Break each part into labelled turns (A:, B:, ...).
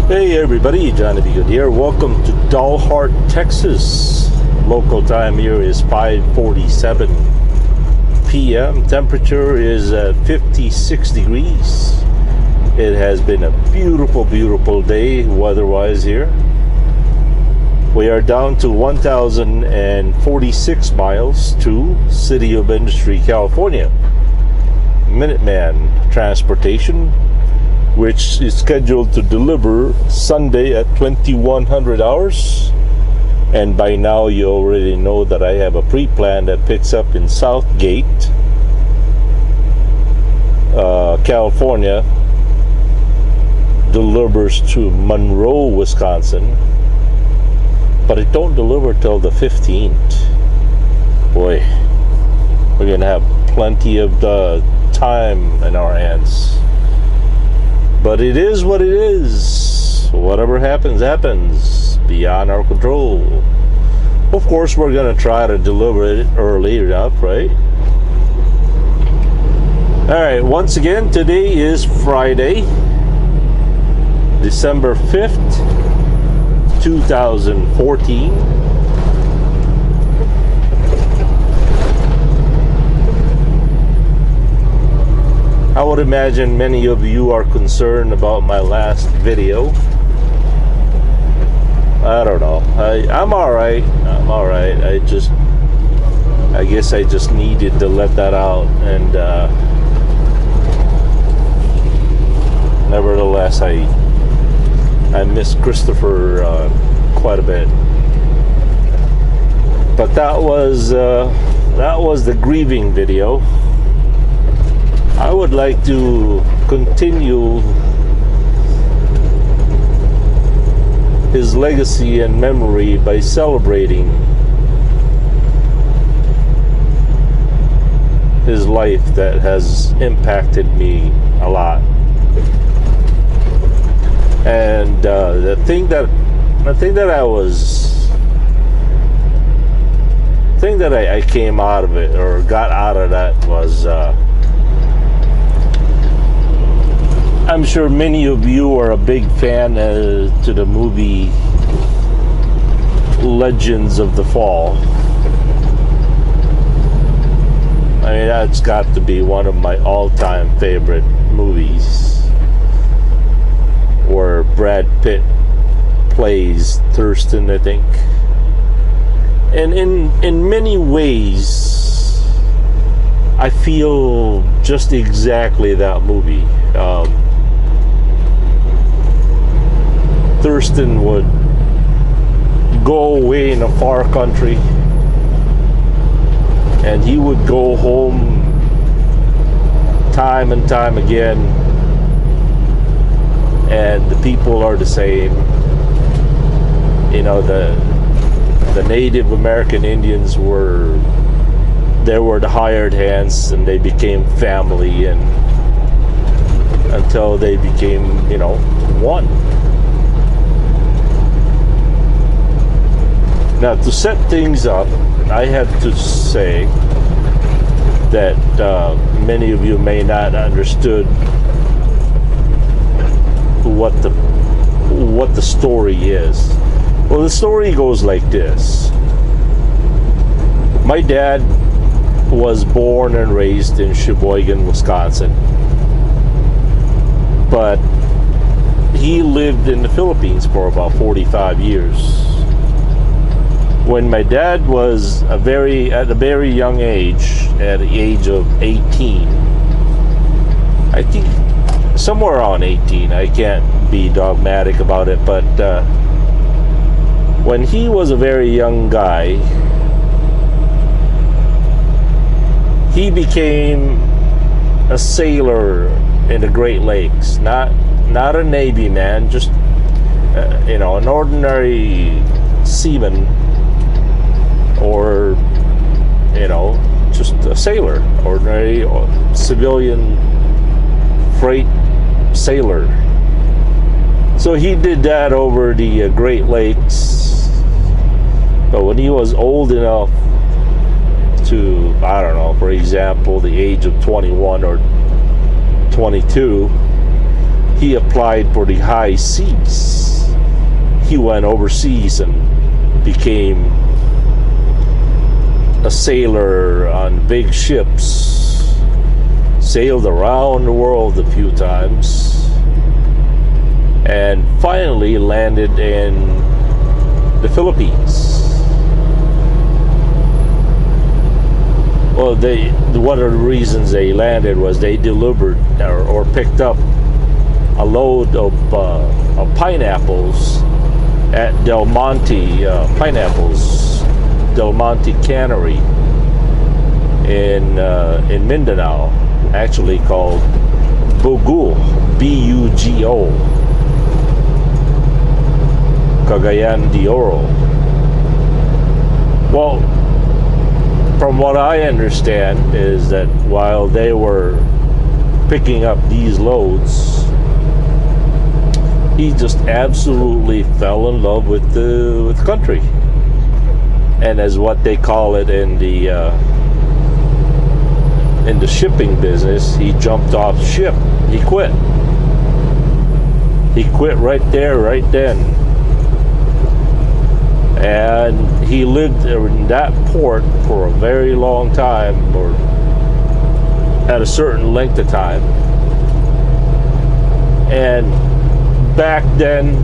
A: Hey everybody, Johnny B. Good here. Welcome to Dalhart, Texas. Local time here is 5:47 p.m. Temperature is at 56 degrees. It has been a beautiful day weather-wise here. We are down to 1,046 miles to City of Industry, California. Minuteman Transportation, which is scheduled to deliver Sunday at 2100 hours. And by now you already know that I have a pre-plan that picks up in Southgate, California, delivers to Monroe, Wisconsin, but it don't deliver till the 15th. Boy, we're gonna have plenty of the time in our hands. But it is what it is. Whatever happens, happens. Beyond our control. Of course, we're going to try to deliver it early enough, right? Alright, once again, today is Friday, December 5th, 2014. I would imagine many of you are concerned about my last video. I don't know. I'm alright. I guess I just needed to let that out. And nevertheless, I miss Christopher quite a bit. But that was the grieving video. I would like to continue his legacy and memory by celebrating his life that has impacted me a lot. And the thing that I came out of it, or got out of that, was I'm sure many of you are a big fan to the movie Legends of the Fall. I mean, that's got to be one of my all-time favorite movies, where Brad Pitt plays Thurston, I think. And in many ways, I feel just exactly that movie. Thurston would go away in a far country, and he would go home time and time again, and the people are the same. You know, the Native American Indians were the hired hands, and they became family, and until they became, one. Now, to set things up, I have to say that many of you may not understood what the story is. Well, the story goes like this. My dad was born and raised in Sheboygan, Wisconsin, but he lived in the Philippines for about 45 years. When my dad was at a very young age, at the age of 18, I think somewhere around 18, I can't be dogmatic about it, but when he was a very young guy, he became a sailor in the Great Lakes. Not a Navy man, just an ordinary seaman, or just a sailor, ordinary civilian freight sailor. So he did that over the Great Lakes. But when he was old enough to, I don't know, for example, the age of 21 or 22, he applied for the high seas. He went overseas and became a sailor on big ships, sailed around the world a few times, and finally landed in the Philippines. Well, one of the reasons they landed was they delivered or picked up a load of pineapples at Del Monte Cannery in Mindanao, actually called Bugo, B-U-G-O, Cagayan de Oro. Well, from what I understand is that while they were picking up these loads, he just absolutely fell in love with the country, and as what they call it in the shipping business, he jumped off ship. He quit. He quit right there, right then, and he lived in that port for a very long time, or at a certain length of time. And back then,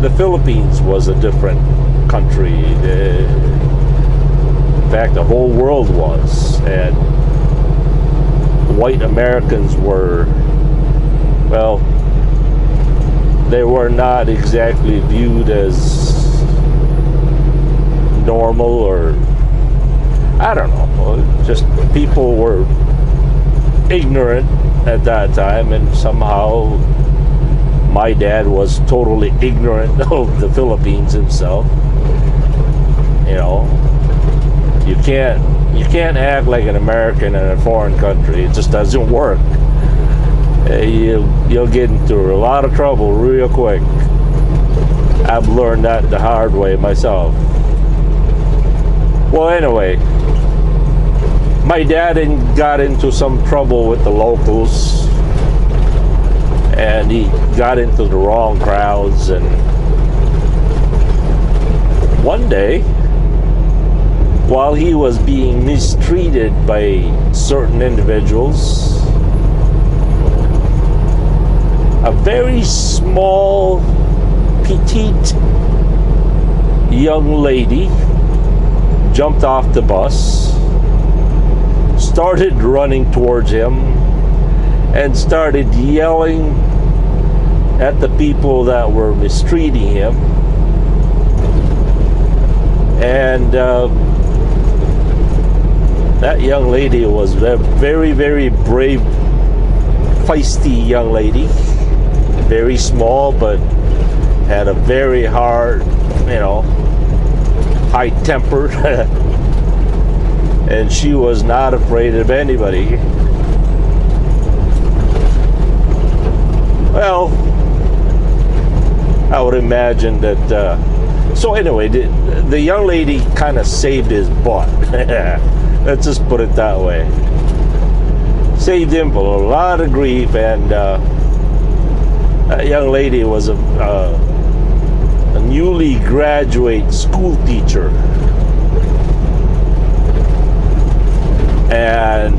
A: the Philippines was a different country. In fact, the whole world was. And white Americans were, well, they were not exactly viewed as normal, or I don't know, just people were ignorant at that time, and somehow my dad was totally ignorant of the Philippines himself. You know, you can't act like an American in a foreign country. It just doesn't work. You'll get into a lot of trouble real quick. I've learned that the hard way myself. Well, anyway, my dad got into some trouble with the locals, and he got into the wrong crowds, and one day, while he was being mistreated by certain individuals, a very small, petite young lady jumped off the bus, started running towards him, and started yelling at the people that were mistreating him. And that young lady was a very, very brave, feisty young lady. Very small, but had a very hard, high-tempered, and she was not afraid of anybody. Well, I would imagine that. So anyway, the young lady kind of saved his butt. Let's just put it that way. Saved him from a lot of grief, and that young lady was a newly graduate school teacher, and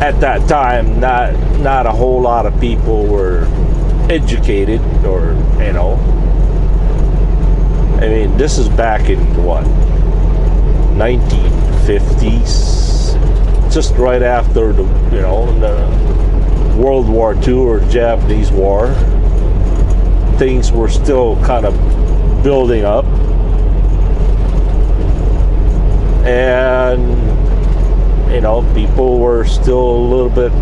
A: at that time, not a whole lot of people were educated, or I mean, this is back in what, 1950s, just right after the World War II or Japanese War. Things were still kind of building up, and people were still a little bit,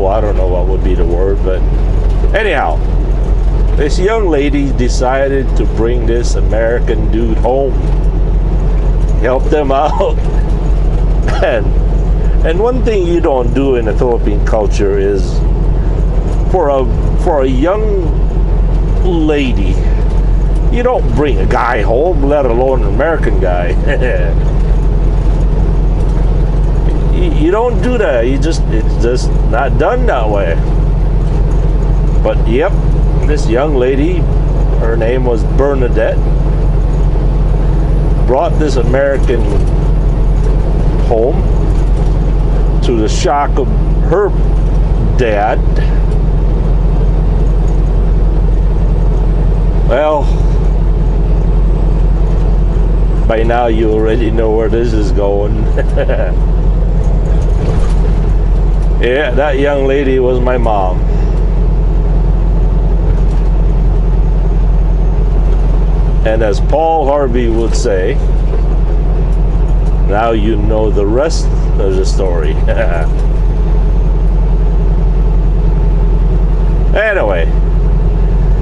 A: I don't know what would be the word, but anyhow, this young lady decided to bring this American dude home, help them out. And one thing you don't do in the Philippine culture is, for a young lady, you don't bring a guy home, let alone an American guy. you don't do that. It's just not done that way. But yep, this young lady, her name was Bernadette, brought this American home to the shock of her dad. Well, by now you already know where this is going. Yeah, that young lady was my mom. And as Paul Harvey would say, now you know the rest of the story. Anyway,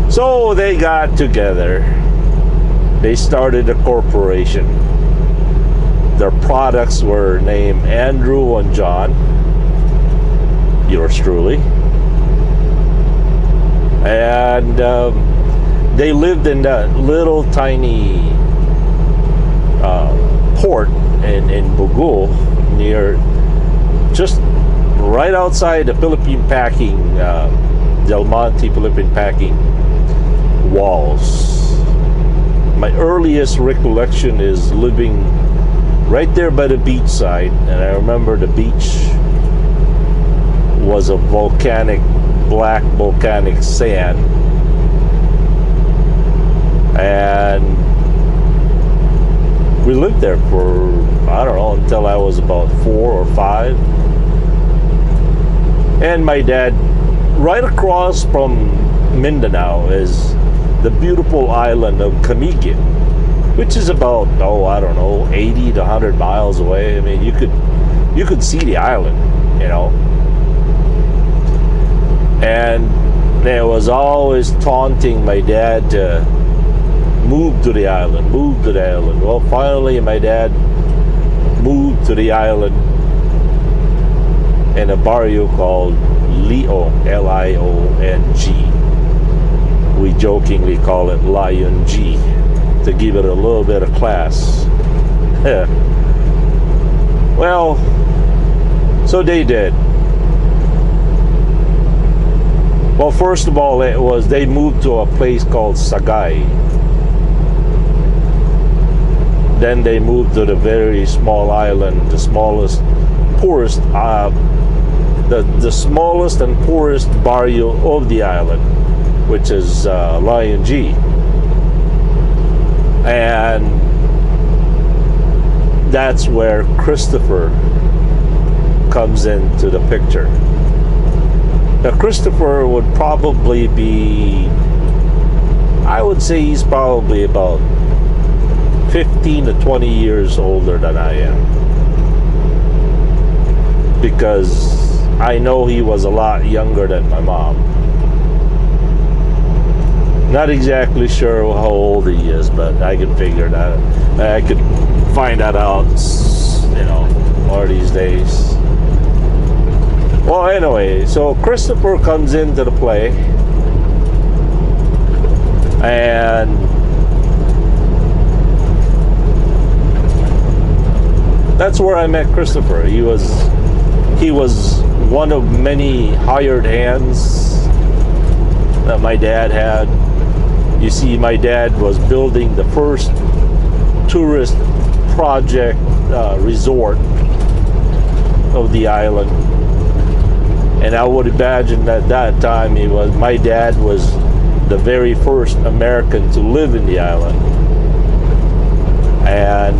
A: so they got together. They started a corporation. Their products were named Andrew and John. Yours truly. And they lived in that little tiny port in Bohol, near, just right outside the Philippine Packing, Del Monte Philippine Packing walls. My earliest recollection is living right there by the beach side, and I remember the beach was a black volcanic sand. And we lived there for, I don't know, until I was about 4 or 5. And my dad, right across from Mindanao is the beautiful island of Camiguin, which is about, I don't know, 80 to 100 miles away. I mean, you could see the island, you know. And there was always taunting my dad to move to the island. Well, finally my dad moved to the island in a barrio called Liong, Liong. We jokingly call it Lion G to give it a little bit of class. Well, so they did. Well, first of all, they moved to a place called Sagay. Then they moved to the very small island, the smallest, poorest, the smallest and poorest barrio of the island, which is Lion G. And that's where Christopher comes into the picture. Now, Christopher would probably be, I would say he's probably about 15 to 20 years older than I am, because I know he was a lot younger than my mom. Not exactly sure how old he is, but I can figure that. I could find that out, you know, one of these days. Well, anyway, so Christopher comes into the play, and that's where I met Christopher. He was one of many hired hands that my dad had. You see, my dad was building the first tourist project resort of the island, and I would imagine that that time my dad was the very first American to live in the island. And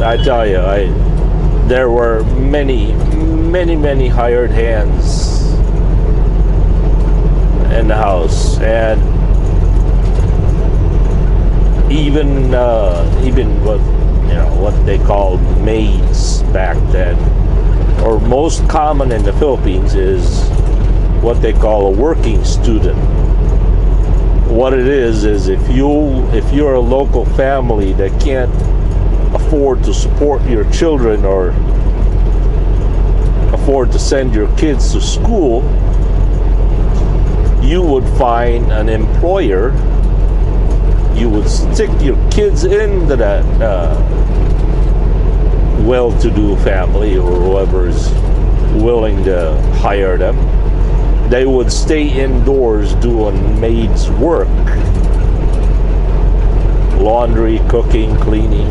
A: I tell you, there were many hired hands in the house, and even what they called maids back then, or most common in the Philippines, is what they call a working student. What it is if you're a local family that can't afford to support your children or afford to send your kids to school, you would find an employer. You would stick your kids into well-to-do family or whoever is willing to hire them. They would stay indoors doing maid's work, laundry, cooking, cleaning.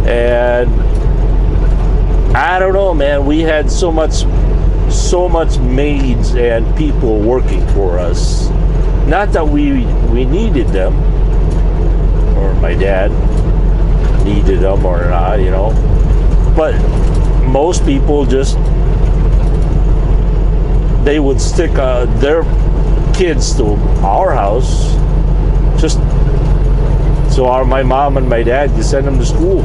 A: And I don't know, man, we had so much maids and people working for us. Not that we needed them, or my dad needed them or not, you know, but most people just, they would stick their kids to our house just so my mom and my dad could send them to school.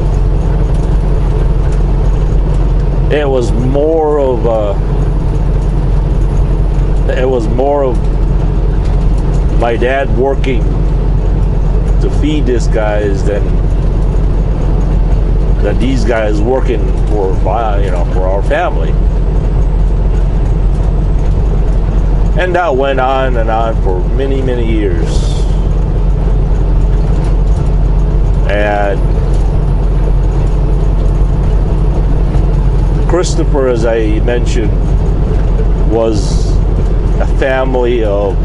A: It was more of my dad working to feed these guys than these guys working for our family. And that went on and on for many, many years. And Christopher, as I mentioned, was a family of,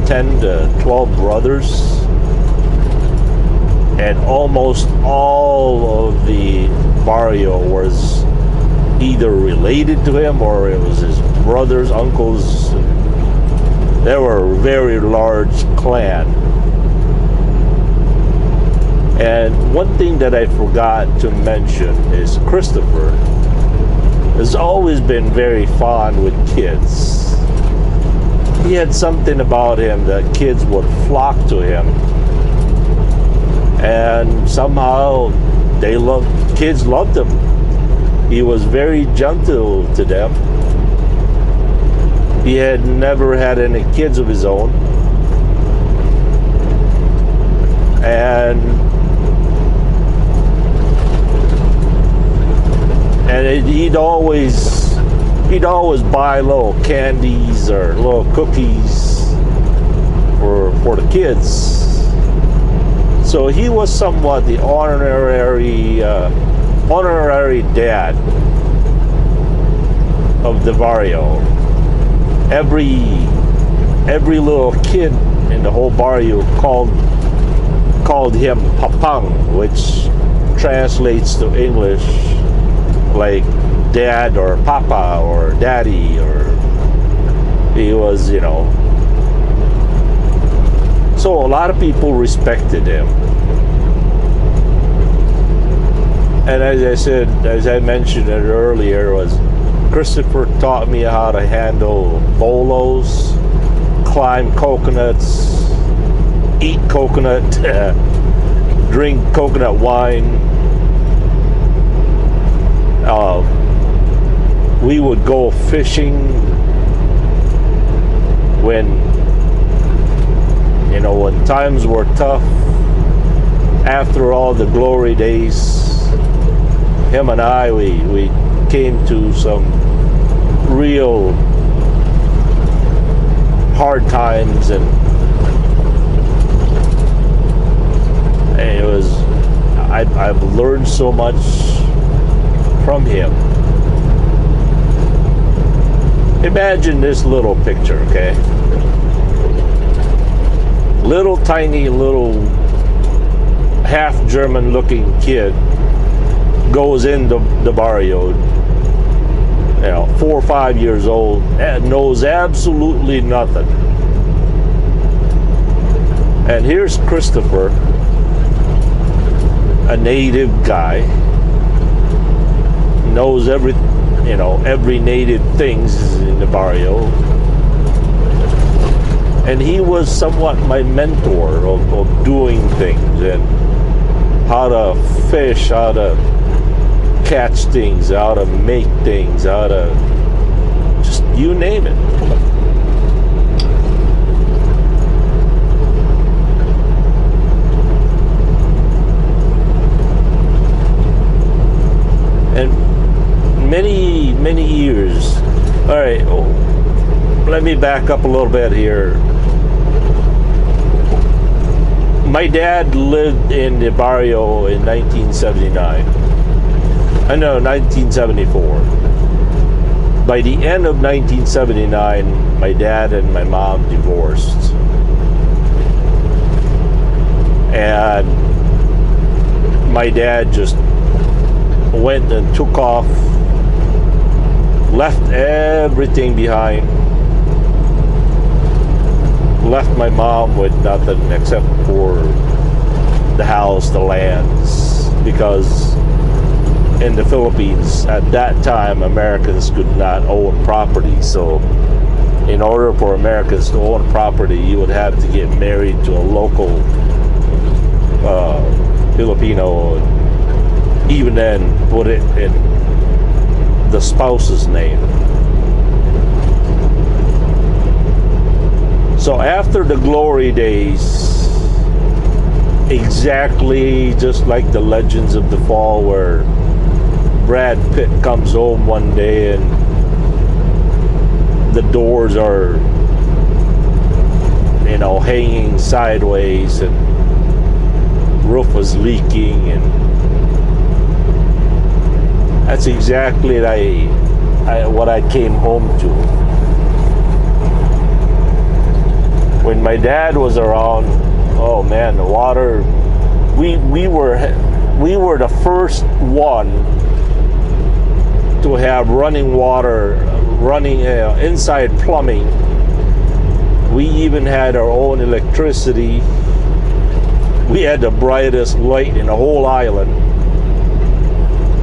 A: 10 to 12 brothers. And almost all of the barrio was either related to him or it was his brothers, uncles. They were a very large clan. And one thing that I forgot to mention is Christopher has always been very fond with kids. He had something about him that kids would flock to him. And somehow kids loved him. He was very gentle to them. He had never had any kids of his own. And he'd always buy little candies or little cookies for the kids. So he was somewhat the honorary dad of the barrio. Every little kid in the whole barrio called him Papang, which translates to English like dad or papa or daddy, or he was, so a lot of people respected him. And as I mentioned it earlier, was Christopher taught me how to handle bolos, climb coconuts, eat coconut, drink coconut wine. We would go fishing when times were tough. After all the glory days, him and I, we came to some real hard times, and it was, I've learned so much from him. Imagine this little picture, okay? Little tiny little half German looking kid goes into the barrio, 4 or 5 years old, and knows absolutely nothing. And here's Christopher, a native guy, knows every native things in the barrio. And he was somewhat my mentor of doing things and how to fish, how to catch things, how to make things, how to just, you name it. And many years. All right, let me back up a little bit here. My dad lived in the barrio in 1979. I know, 1974. By the end of 1979, my dad and my mom divorced. And my dad just went and took off, left everything behind, left my mom with nothing except for the house, the lands, because in the Philippines at that time Americans could not own property. So in order for Americans to own property, you would have to get married to a local Filipino, even then put it in the spouse's name. So after the glory days, exactly just like the Legends of the Fall, where Brad Pitt comes home one day and the doors are, hanging sideways and roof was leaking, and that's exactly what I came home to. When my dad was around, oh man, the water, we were the first one to have running water, running inside plumbing. We even had our own electricity. We had the brightest light in the whole island.